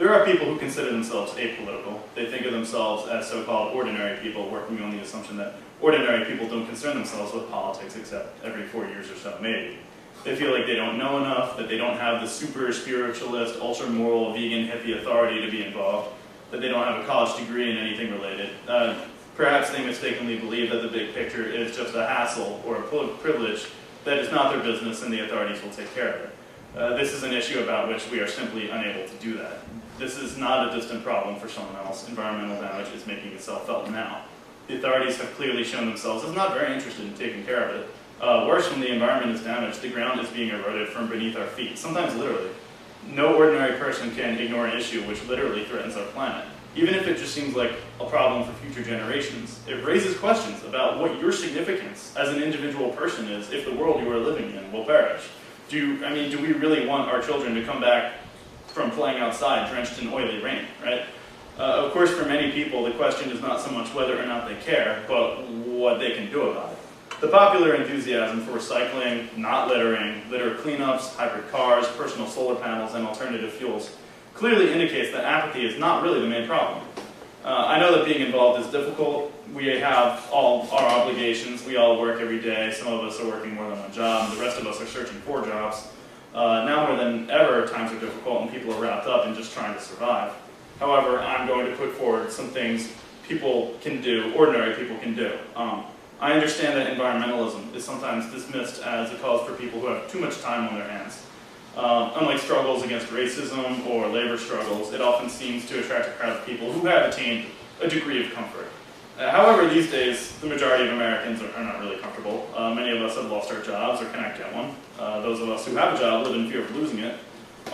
There are people who consider themselves apolitical. They think of themselves as so-called ordinary people, working on the assumption that ordinary people don't concern themselves with politics except every 4 years or so, maybe. They feel like they don't know enough, that they don't have the super spiritualist, ultra-moral, vegan, hippie authority to be involved, that they don't have a college degree in anything related. Perhaps they mistakenly believe that the big picture is just a hassle or a privilege that is not their business and the authorities will take care of it. This is an issue about which we are simply unable to do that. This is not a distant problem for someone else. Environmental damage is making itself felt now. The authorities have clearly shown themselves as not very interested in taking care of it. Worse, when the environment is damaged, the ground is being eroded from beneath our feet, sometimes literally. No ordinary person can ignore an issue which literally threatens our planet. Even if it just seems like a problem for future generations, it raises questions about what your significance as an individual person is if the world you are living in will perish. Do we really want our children to come back from playing outside drenched in oily rain, right? Of course, for many people, the question is not so much whether or not they care, but what they can do about it. The popular enthusiasm for recycling, not littering, litter cleanups, hybrid cars, personal solar panels, and alternative fuels clearly indicates that apathy is not really the main problem. I know that being involved is difficult. We have all our obligations. We all work every day. Some of us are working more than one job. The rest of us are searching for jobs. Now more than ever, times are difficult and people are wrapped up in just trying to survive. However, I'm going to put forward some things people can do, ordinary people can do. I understand that environmentalism is sometimes dismissed as a cause for people who have too much time on their hands. Unlike struggles against racism or labor struggles, it often seems to attract a crowd of people who have attained a degree of comfort. However, these days, the majority of Americans are not really comfortable. Many of us have lost our jobs or cannot get one. Those of us who have a job live in fear of losing it,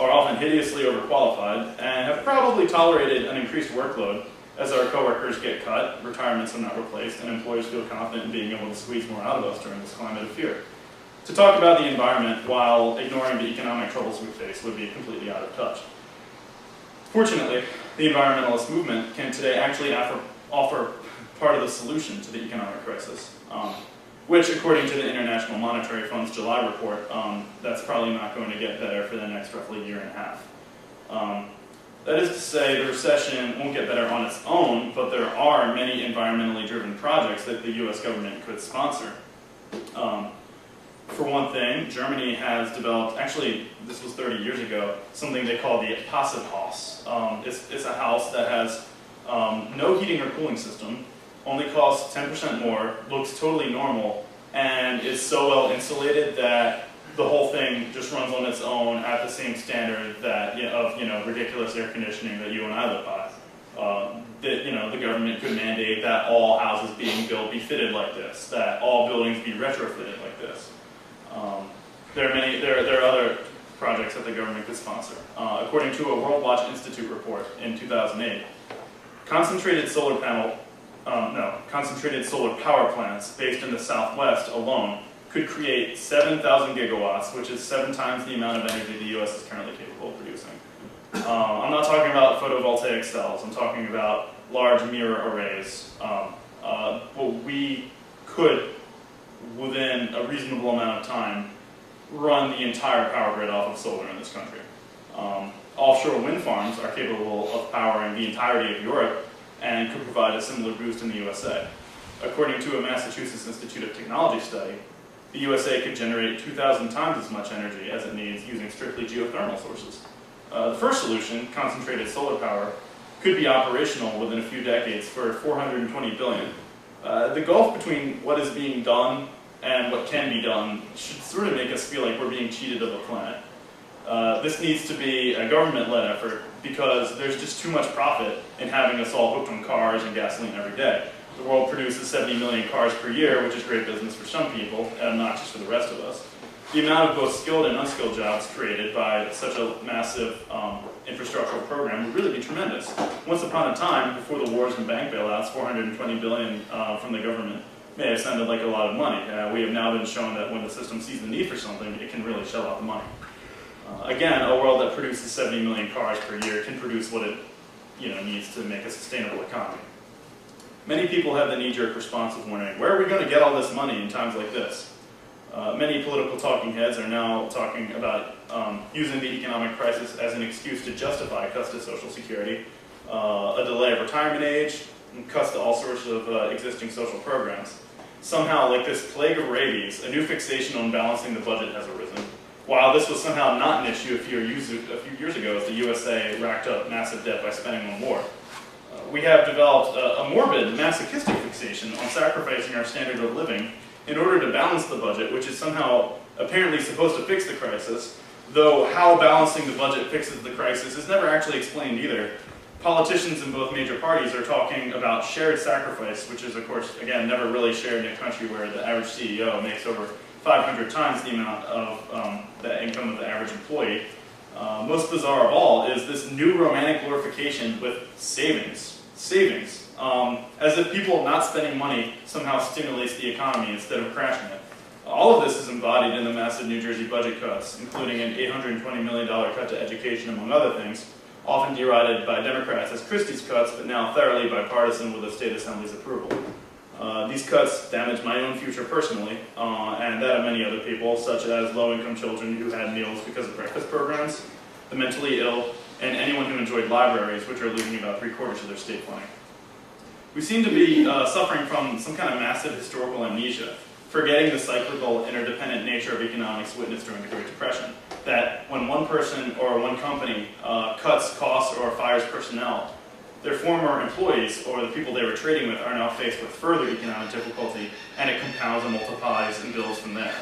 are often hideously overqualified, and have probably tolerated an increased workload as our coworkers get cut, retirements are not replaced, and employers feel confident in being able to squeeze more out of us during this climate of fear. To talk about the environment while ignoring the economic troubles we face would be completely out of touch. Fortunately, the environmentalist movement can today actually offer part of the solution to the economic crisis, which, according to the International Monetary Fund's July report, that's probably not going to get better for the next roughly year and a half. That is to say, the recession won't get better on its own, but there are many environmentally driven projects that the US government could sponsor. For one thing, Germany has developed, actually this was 30 years ago, something they call the Passivhaus. It's a house that has no heating or cooling system, only costs 10% more, looks totally normal, and is so well insulated that the whole thing just runs on its own at the same standard that of ridiculous air conditioning that you and I live by. The government could mandate that all houses being built be fitted like this, that all buildings be retrofitted like this. There are other projects that the government could sponsor. According to a World Watch Institute report in 2008, concentrated solar power plants based in the Southwest alone could create 7,000 gigawatts, which is 7 times the amount of energy the US is currently capable of producing. I'm not talking about photovoltaic cells, I'm talking about large mirror arrays. We could, within a reasonable amount of time, run the entire power grid off of solar in this country. Offshore wind farms are capable of powering the entirety of Europe and could provide a similar boost in the USA. According to a Massachusetts Institute of Technology study, the USA could generate 2,000 times as much energy as it needs using strictly geothermal sources. The first solution, concentrated solar power, could be operational within a few decades for $420 billion. The gulf between what is being done and what can be done should sort of make us feel like we're being cheated of the planet. This needs to be a government-led effort because there's just too much profit in having us all hooked on cars and gasoline every day. The world produces 70 million cars per year, which is great business for some people and obnoxious for the rest of us. The amount of both skilled and unskilled jobs created by such a massive infrastructural program would really be tremendous. Once upon a time, before the wars and bank bailouts, $420 billion from the government may have sounded like a lot of money. We have now been shown that when the system sees the need for something, it can really shell out the money. Again, a world that produces 70 million cars per year can produce what it needs to make a sustainable economy. Many people have the knee-jerk response of wondering, where are we going to get all this money in times like this? Many political talking heads are now talking about using the economic crisis as an excuse to justify cuts to Social Security, a delay of retirement age, and cuts to all sorts of existing social programs. Somehow, like this plague of rabies, a new fixation on balancing the budget has arisen. While this was somehow not an issue a few years ago as the USA racked up massive debt by spending on war, we have developed a morbid, masochistic fixation on sacrificing our standard of living in order to balance the budget, which is somehow apparently supposed to fix the crisis, though how balancing the budget fixes the crisis is never actually explained either. Politicians in both major parties are talking about shared sacrifice, which is, of course, again, never really shared in a country where the average CEO makes over 500 times the amount of the income of the average employee. Most bizarre of all is this new romantic glorification with savings. As if people not spending money somehow stimulates the economy instead of crashing it. All of this is embodied in the massive New Jersey budget cuts, including an $820 million cut to education, among other things, often derided by Democrats as Christie's cuts, but now thoroughly bipartisan with the state assembly's approval. These cuts damage my own future personally, and that of many other people, such as low-income children who had meals because of breakfast programs, the mentally ill, and anyone who enjoyed libraries, which are losing about 3/4 of their state funding. We seem to be suffering from some kind of massive historical amnesia, forgetting the cyclical, interdependent nature of economics witnessed during the Great Depression. That when one person or one company cuts costs or fires personnel, their former employees or the people they were trading with are now faced with further economic difficulty, and it compounds and multiplies and builds from there.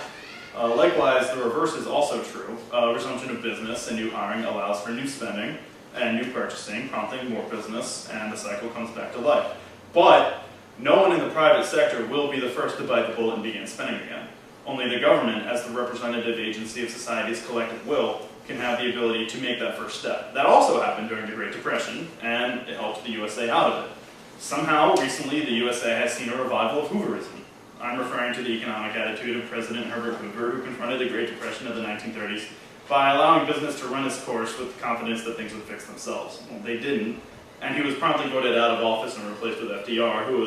Likewise, the reverse is also true. Resumption of business and new hiring allows for new spending and new purchasing, prompting more business, and the cycle comes back to life. But no one in the private sector will be the first to bite the bullet and begin spending again. Only the government, as the representative agency of society's collective will, can have the ability to make that first step. That also happened during the Great Depression, and it helped the USA out of it. Somehow, recently, the USA has seen a revival of Hooverism. I'm referring to the economic attitude of President Herbert Hoover, who confronted the Great Depression of the 1930s by allowing business to run its course with confidence that things would fix themselves. Well, they didn't, and he was promptly voted out of office and replaced with FDR, who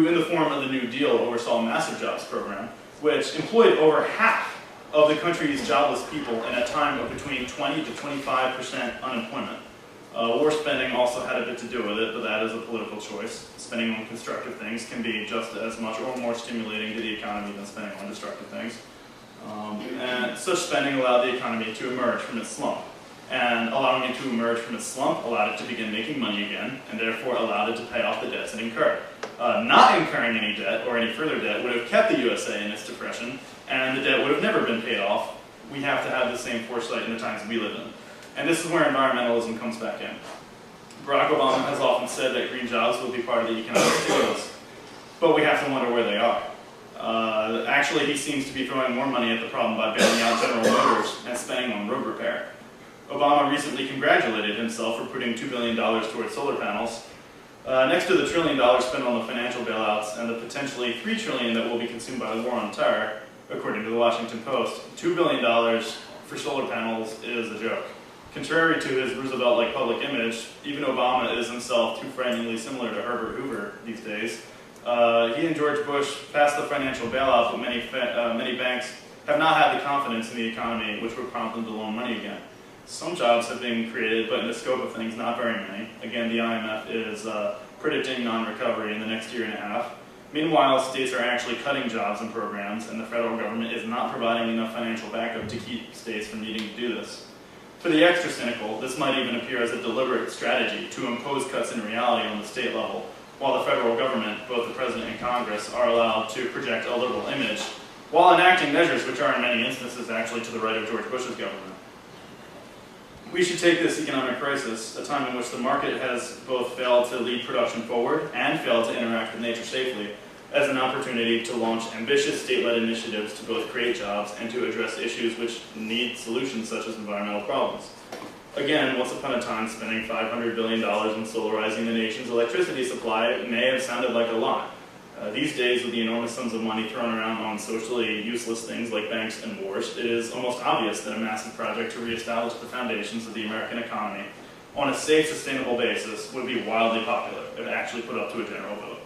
in the form of the New Deal oversaw a massive jobs program, which employed over half of the country's jobless people in a time of between 20 to 25% unemployment. War spending also had a bit to do with it, but that is a political choice. Spending on constructive things can be just as much or more stimulating to the economy than spending on destructive things. And such spending allowed the economy to emerge from its slump. And allowing it to emerge from its slump allowed it to begin making money again, and therefore allowed it to pay off the debts it incurred. Not incurring any debt or any further debt would have kept the USA in its depression, and the debt would have never been paid off. We have to have the same foresight in the times we live in. And this is where environmentalism comes back in. Barack Obama has often said that green jobs will be part of the economic stimulus, but we have to wonder where they are. Actually, he seems to be throwing more money at the problem by bailing out General Motors and spending on road repair. Obama recently congratulated himself for putting $2 billion towards solar panels, next to the $1 trillion spent on the financial bailouts and the potentially $3 trillion that will be consumed by the war on terror, according to the Washington Post. $2 billion for solar panels is a joke. Contrary to his Roosevelt-like public image, even Obama is himself too frighteningly similar to Herbert Hoover these days. He and George Bush passed the financial bailout, but many banks have not had the confidence in the economy which would prompt them to loan money again. Some jobs have been created, but in the scope of things, not very many. Again, the IMF is predicting non-recovery in the next year and a half. Meanwhile, states are actually cutting jobs and programs, and the federal government is not providing enough financial backup to keep states from needing to do this. For the extra cynical, this might even appear as a deliberate strategy to impose cuts in reality on the state level, while the federal government, both the President and Congress, are allowed to project a liberal image, while enacting measures which are in many instances actually to the right of George Bush's government. We should take this economic crisis, a time in which the market has both failed to lead production forward and failed to interact with nature safely, as an opportunity to launch ambitious state-led initiatives to both create jobs and to address issues which need solutions such as environmental problems. Again, once upon a time, spending $500 billion on solarizing the nation's electricity supply may have sounded like a lot. These days, with the enormous sums of money thrown around on socially useless things like banks and wars, it is almost obvious that a massive project to reestablish the foundations of the American economy on a safe, sustainable basis would be wildly popular if actually put up to a general vote.